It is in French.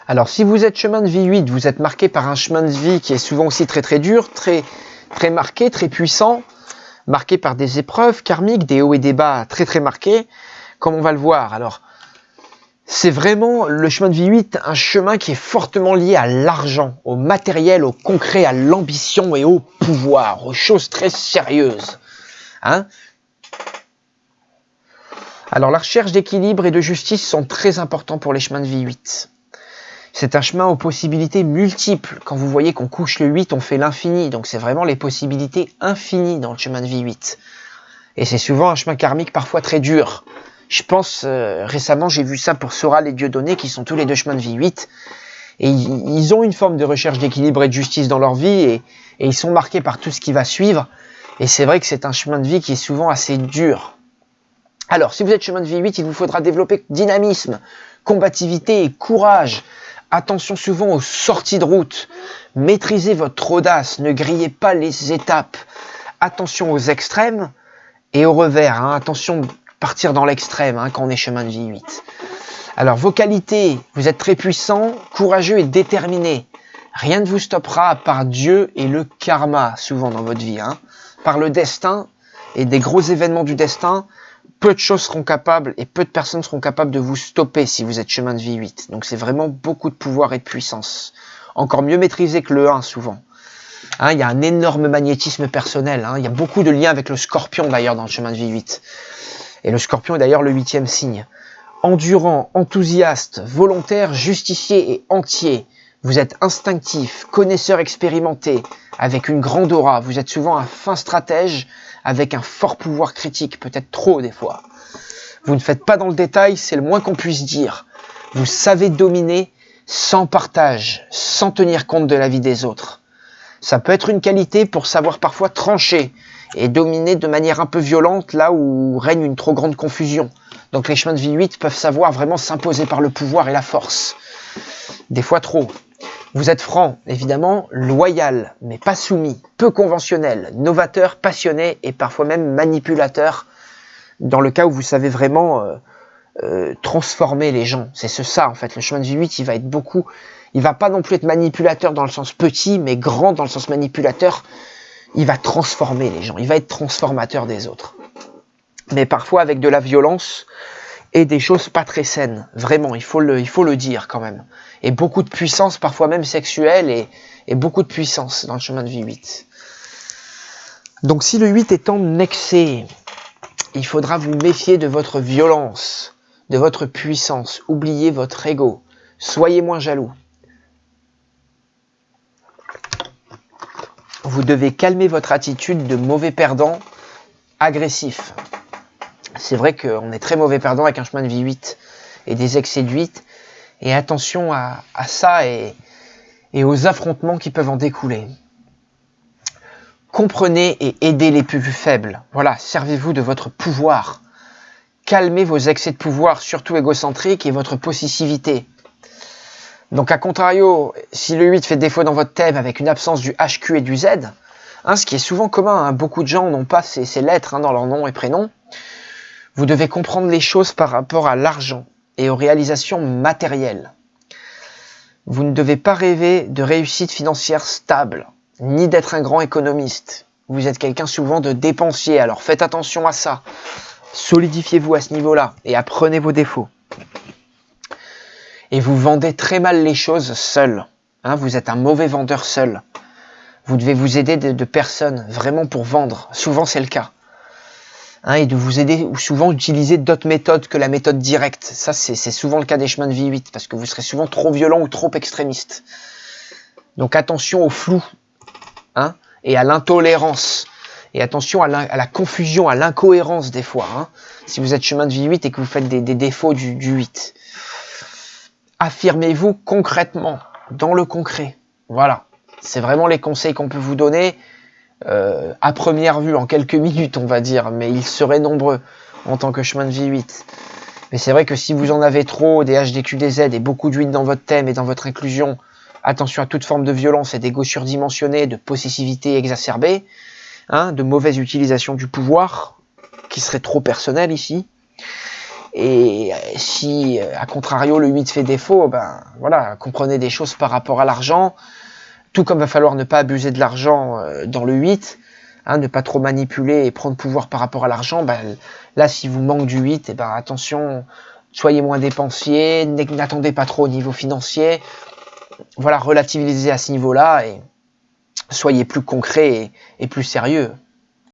Alors, si vous êtes chemin de vie 8, vous êtes marqué par un chemin de vie qui est souvent aussi très très dur, très marqué, très puissant, marqué par des épreuves karmiques, des hauts et des bas très très marqués, comme on va le voir. Alors, c'est vraiment le chemin de vie 8, un chemin qui est fortement lié à l'argent, au matériel, au concret, à l'ambition et au pouvoir, aux choses très sérieuses. Hein? Alors, la recherche d'équilibre et de justice sont très importants pour les chemins de vie 8. C'est un chemin aux possibilités multiples. Quand vous voyez qu'on couche le 8, on fait l'infini. Donc c'est vraiment les possibilités infinies dans le chemin de vie 8. Et c'est souvent un chemin karmique parfois très dur. Je pense, récemment, j'ai vu ça pour Soral et Dieudonné, qui sont tous les deux chemins de vie 8. Et ils ont une forme de recherche d'équilibre et de justice dans leur vie. Et ils sont marqués par tout ce qui va suivre. Et c'est vrai que c'est un chemin de vie qui est souvent assez dur. Alors, si vous êtes chemin de vie 8, il vous faudra développer dynamisme, combativité et courage. Attention souvent aux sorties de route, maîtrisez votre audace, ne grillez pas les étapes. Attention aux extrêmes et au revers, hein. Attention de partir dans l'extrême hein, quand on est chemin de vie 8. Alors vos qualités, vous êtes très puissant, courageux et déterminé. Rien ne vous stoppera par Dieu et le karma, souvent dans votre vie. Hein. Par le destin et des gros événements du destin, peu de choses seront capables et peu de personnes seront capables de vous stopper si vous êtes chemin de vie 8. Donc c'est vraiment beaucoup de pouvoir et de puissance. Encore mieux maîtrisé que le 1 souvent. Hein, il y a un énorme magnétisme personnel. Hein. Il y a beaucoup de liens avec le scorpion d'ailleurs dans le chemin de vie 8. Et le scorpion est d'ailleurs le 8e signe. Endurant, enthousiaste, volontaire, justicier et entier. Vous êtes instinctif, connaisseur expérimenté, avec une grande aura. Vous êtes souvent un fin stratège, avec un fort pouvoir critique, peut-être trop des fois. Vous ne faites pas dans le détail, c'est le moins qu'on puisse dire. Vous savez dominer sans partage, sans tenir compte de la vie des autres. Ça peut être une qualité pour savoir parfois trancher et dominer de manière un peu violente là où règne une trop grande confusion. Donc les chemins de vie 8 peuvent savoir vraiment s'imposer par le pouvoir et la force. Des fois trop. Vous êtes franc, évidemment, loyal, mais pas soumis, peu conventionnel, novateur, passionné et parfois même manipulateur, dans le cas où vous savez vraiment transformer les gens. C'est ça, en fait. Le chemin de vie 8, il va être beaucoup... Il va pas non plus être manipulateur dans le sens petit, mais grand dans le sens manipulateur. Il va transformer les gens, il va être transformateur des autres. Mais parfois avec de la violence et des choses pas très saines. Vraiment, il faut le dire quand même. Et beaucoup de puissance, parfois même sexuelle, et beaucoup de puissance dans le chemin de vie 8. Donc si le 8 est en excès, il faudra vous méfier de votre violence, de votre puissance. Oubliez votre ego. Soyez moins jaloux. Vous devez calmer votre attitude de mauvais perdant agressif. C'est vrai qu'on est très mauvais perdant avec un chemin de vie 8 et des excès de 8. Et attention à ça et aux affrontements qui peuvent en découler. Comprenez et aidez les plus faibles. Voilà, servez-vous de votre pouvoir. Calmez vos excès de pouvoir, surtout égocentriques, et votre possessivité. Donc à contrario, si le 8 fait défaut dans votre thème avec une absence du HQ et du Z, hein, ce qui est souvent commun, hein, beaucoup de gens n'ont pas ces lettres hein, dans leur nom et prénom, vous devez comprendre les choses par rapport à l'argent et aux réalisations matérielles. Vous ne devez pas rêver de réussite financière stable, ni d'être un grand économiste. Vous êtes quelqu'un souvent de dépensier, alors faites attention à ça. Solidifiez-vous à ce niveau-là et apprenez vos défauts. Et vous vendez très mal les choses seul. Hein, vous êtes un mauvais vendeur seul. Vous devez vous aider de personnes vraiment pour vendre. Souvent c'est le cas. Hein, et de vous aider ou souvent utiliser d'autres méthodes que la méthode directe. Ça c'est souvent le cas des chemins de vie 8 parce que vous serez souvent trop violent ou trop extrémiste. Donc attention au flou hein, et à l'intolérance. Et attention à la confusion, à l'incohérence des fois. Hein, si vous êtes chemin de vie 8 et que vous faites des défauts du 8. Affirmez-vous concrètement, dans le concret. Voilà, c'est vraiment les conseils qu'on peut vous donner à première vue, en quelques minutes on va dire, mais ils seraient nombreux en tant que chemin de vie 8. Mais c'est vrai que si vous en avez trop, des HDQ, des Z et beaucoup de 8 dans votre thème et dans votre inclusion, attention à toute forme de violence et d'ego surdimensionné, de possessivité exacerbée, hein, de mauvaise utilisation du pouvoir, qui serait trop personnel ici. Et si, à contrario, le 8 fait défaut, ben voilà, comprenez des choses par rapport à l'argent. Tout comme il va falloir ne pas abuser de l'argent dans le 8, hein, ne pas trop manipuler et prendre pouvoir par rapport à l'argent. Ben, là, si vous manque du 8, et ben, attention, soyez moins dépensier, n'attendez pas trop au niveau financier. Voilà, relativisez à ce niveau-là et soyez plus concret et plus sérieux.